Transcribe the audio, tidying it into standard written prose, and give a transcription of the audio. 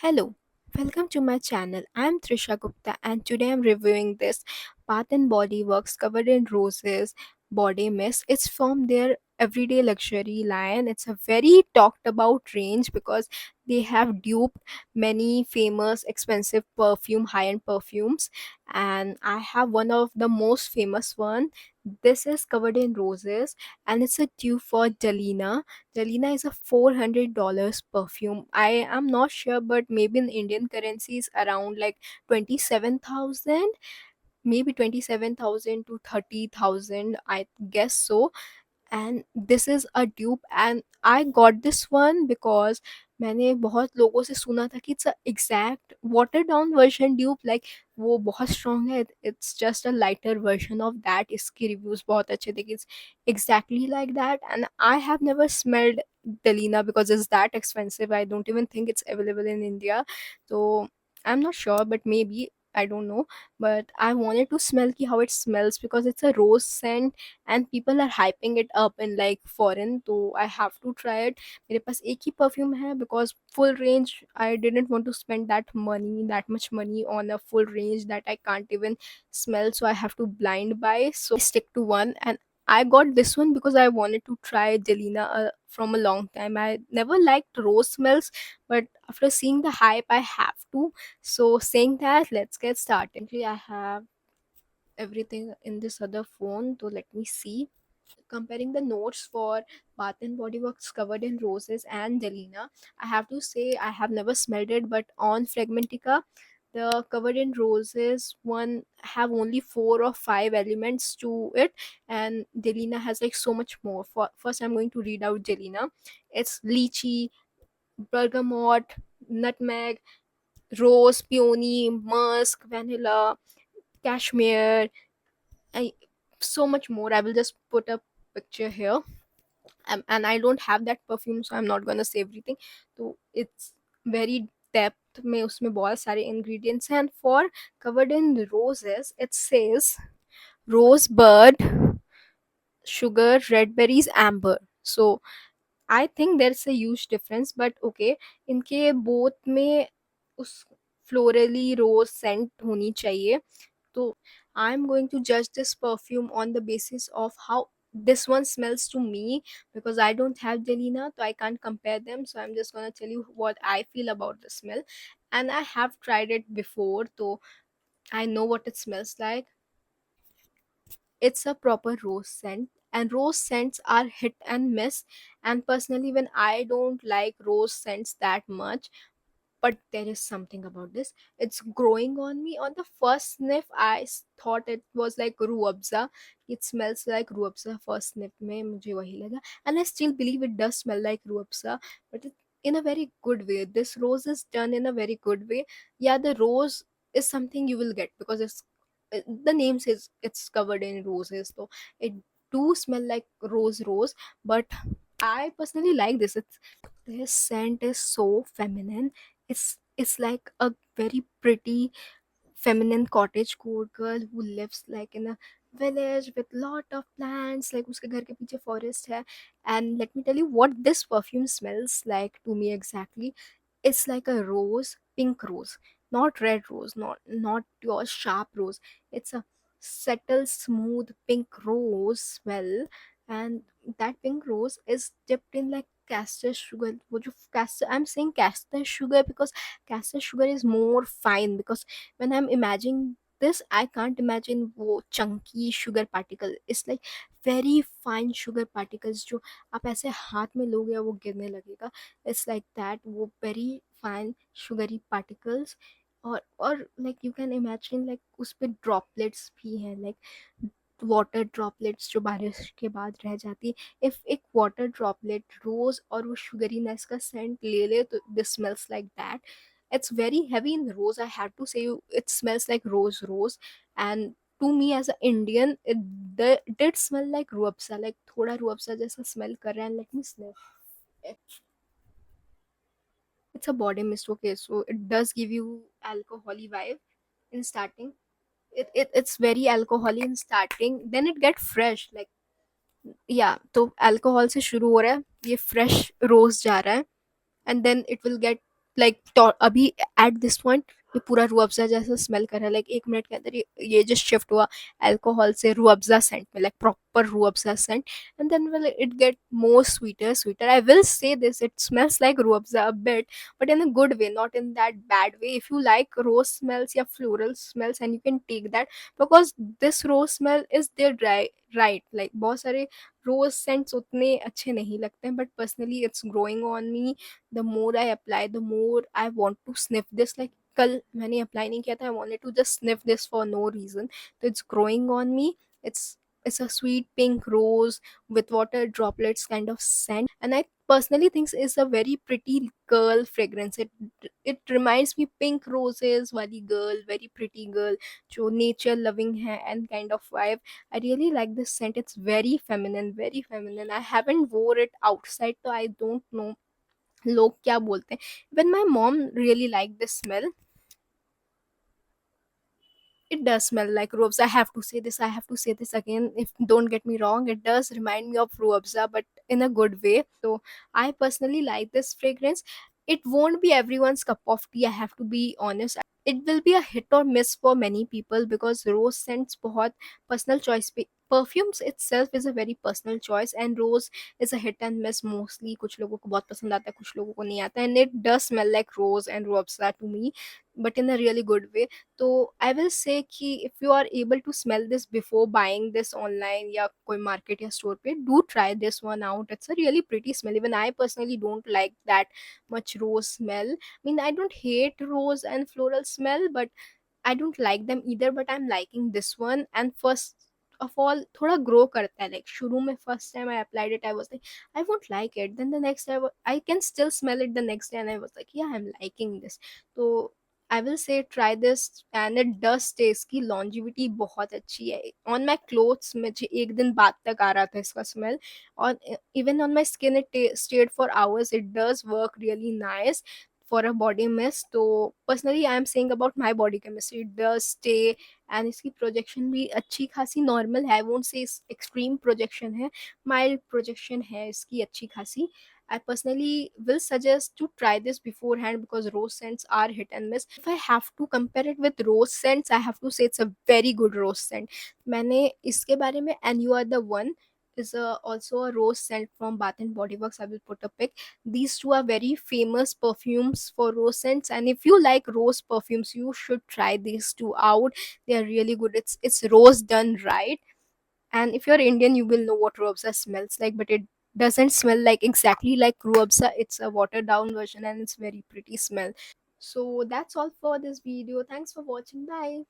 Hello, welcome to my channel. I'm Trisha Gupta and today I'm reviewing this Bath and Body Works covered in roses body mist. It's from their everyday luxury line. It's a very talked about range because they have duped many famous expensive high-end perfumes, and I have one of the most famous one. This is covered in roses and it's a dupe for Delina. Delina is a $400 perfume. I am not sure, but maybe in Indian currency is around like 27,000, maybe 27,000 to 30,000. I guess so. And this is a dupe, and I got this one because मैंने बहुत लोगों से सुना था कि it's a exact water down version dupe, like वो बहुत strong है, it's just a lighter version of that. इसके रिव्यूज बहुत अच्छे थे कि it's exactly like that. And I have never smelled Delina because it's that expensive. I don't even think it's available in India, so I'm not sure, but maybe, I don't know. But I wanted to smell ki how it smells because it's a rose scent and people are hyping it up in like foreign, so I have to try it. मेरे पास एक ही perfume है because full range I didn't want to spend that much money on a full range that I can't even smell, so I have to blind buy, so I stick to one. And I got this one because I wanted to try Delina from a long time. I never liked rose smells, but after seeing the hype, I have to. So, saying that, let's get started. I have everything in this other phone, so let me see. Comparing the notes for Bath and Body Works covered in roses and Delina, I have to say I have never smelled it, but on Fragmentica, the covered in roses one have only 4 or 5 elements to it, and Delina has like so much more. First, I'm going to read out Delina. It's lychee, bergamot, nutmeg, rose, peony, musk, vanilla, cashmere, and so much more. I will just put a picture here. And I don't have that perfume, so I'm not gonna say everything. So it's very depth में उसमें बहुत सारे ingredients हैं. And for covered in roses, it says rosebud, sugar, red berries, amber. So I think there's a huge difference, but okay, इनके both में उस florally rose scent होनी चाहिए. So I'm going to judge this perfume on the basis of how this one smells to me, because I don't have Delina, so I can't compare them. So I'm just gonna tell you what I feel about the smell. And I have tried it before, so I know what it smells like. It's a proper rose scent, and rose scents are hit and miss. And personally, when I don't like rose scents that much, but there is something about this. It's growing on me. On the first sniff, thought it was like ruabza. It smells like ruabza. First sniff में मुझे वही लगा, and I still believe it does smell like ruabza, but in a very good way. This rose is done in a very good way. Yeah, the rose is something you will get because the name says it's covered in roses, so it do smell like rose. But I personally like this. This scent is so feminine. It's like a very pretty feminine cottage core girl who lives like in a village with lot of plants, like उसके घर के पीछे forest है. And let me tell you what this perfume smells like to me exactly. It's like a rose, pink rose, not red rose, not your sharp rose. It's a subtle, smooth pink rose smell. And that pink rose is dipped in like castor sugar. वो जो castor, I'm saying castor sugar because castor sugar is more fine, because when I'm imagining this, I can't imagine वो chunky sugar particle. It's like very fine sugar particles जो आप ऐसे हाथ में लोगे या वो गिरने लगेगा. It's like that, वो very fine sugary particles. और like you can imagine like उस पे droplets भी हैं, like वाटर ड्रॉपलेट्स जो बारिश के बाद रह जाती. इफ एक वाटर ड्रॉपलेट रोज और वो शुगरीनेस का सेंट ले ले, तो this smells like that. It's very heavy in rose. I have to say, it smells like rose. And to me as an Indian, did smell like ruabsa, like थोड़ा ruabsa जैसा smell कर रहा है. And let me sniff. It's a body mist, okay, so it does give you alcoholic vibe in starting. It's very alcoholic in starting, then it get fresh like, या तो alcohol से शुरू हो रहा है, ये फ्रेश रोज जा रहा है, and then it will get like तो अभी एट दिस पॉइंट ये पूरा रूह अफ़ज़ा जैसा स्मेल कर रहा है, लाइक 1 मिनट के अंदर ये जस्ट शिफ्ट हुआ अल्कोहल से रूह अफ़ज़ा सेंट में, like proper Rooh Afza scent, and then will it get more sweeter, sweeter. I will say this, it smells like Rooh Afza a bit, but in a good way, not in that bad way. If you like rose smells या floral smells, and you can take that, because this rose smell is there right, like बहुत सारे रोज cents उतने अच्छे नहीं लगते हैं, but personally it's growing on me. The more I apply the more I want to sniff this. Like कल मैंने apply नहीं किया था, I wanted to just sniff this for no reason. तो it's growing on me. It's a sweet pink rose with water droplets kind of scent, and I personally think it's a very pretty girl fragrance. It reminds me pink roses wali girl, very pretty girl जो nature loving है and kind of vibe. I really like this scent. It's very feminine, very feminine. I haven't wore it outside, so I don't know लोग क्या बोलते हैं. When my mom really liked this smell, it does smell like Ruabza. I have to say this. I have to say this again. If don't get me wrong, it does remind me of Ruabza, but in a good way. So I personally like this fragrance. It won't be everyone's cup of tea. I have to be honest. It will be a hit or miss for many people because rose scents बहुत personal choice पे. Perfumes itself is a very personal choice, and rose is a hit and miss mostly. कुछ लोगों को बहुत पसंद आता है, कुछ लोगों को नहीं आता, and it does smell like rose and ruabza to me, but in a really good way. तो आई विल से कि if you are able to smell this before buying this online या कोई मार्केट या स्टोर पे, do try this one out. It's a really pretty smell. Even I personally don't like that much rose smell. I mean, I don't hate rose and floral smell, but I don't like them either, but I'm liking this one. And first of all, थोड़ा grow करता है. Like शुरू में first time I applied it, I was like, I won't like it. Then the next day, I can still smell it the next day, and I was like, yeah, I'm liking this. So I will say try this, and it does stay. इसकी longevity बहुत अच्छी है. On my clothes मुझे एक दिन बाद तक आ रहा था इसका smell. On even on my skin, it stayed for hours. It does work really nice for a body mist. तो personally I am saying about my body chemistry, it does stay. And इसकी projection भी अच्छी खासी normal है. I won't say extreme projection है, mild projection है इसकी अच्छी खासी. I personally will suggest to try this beforehand because rose scents are hit and miss. If I have to compare it with rose scents, I have to say it's a very good rose scent. मैंने इसके बारे में And You Are the One is also a rose scent from Bath and Body Works. I will put a pic. These two are very famous perfumes for rose scents, and if you like rose perfumes, you should try these two out. They are really good. It's rose done right. And if you're Indian, you will know what ruabza smells like, but it doesn't smell like exactly like ruabza. It's a watered down version, and it's very pretty smell. So that's all for this video. Thanks for watching. Bye.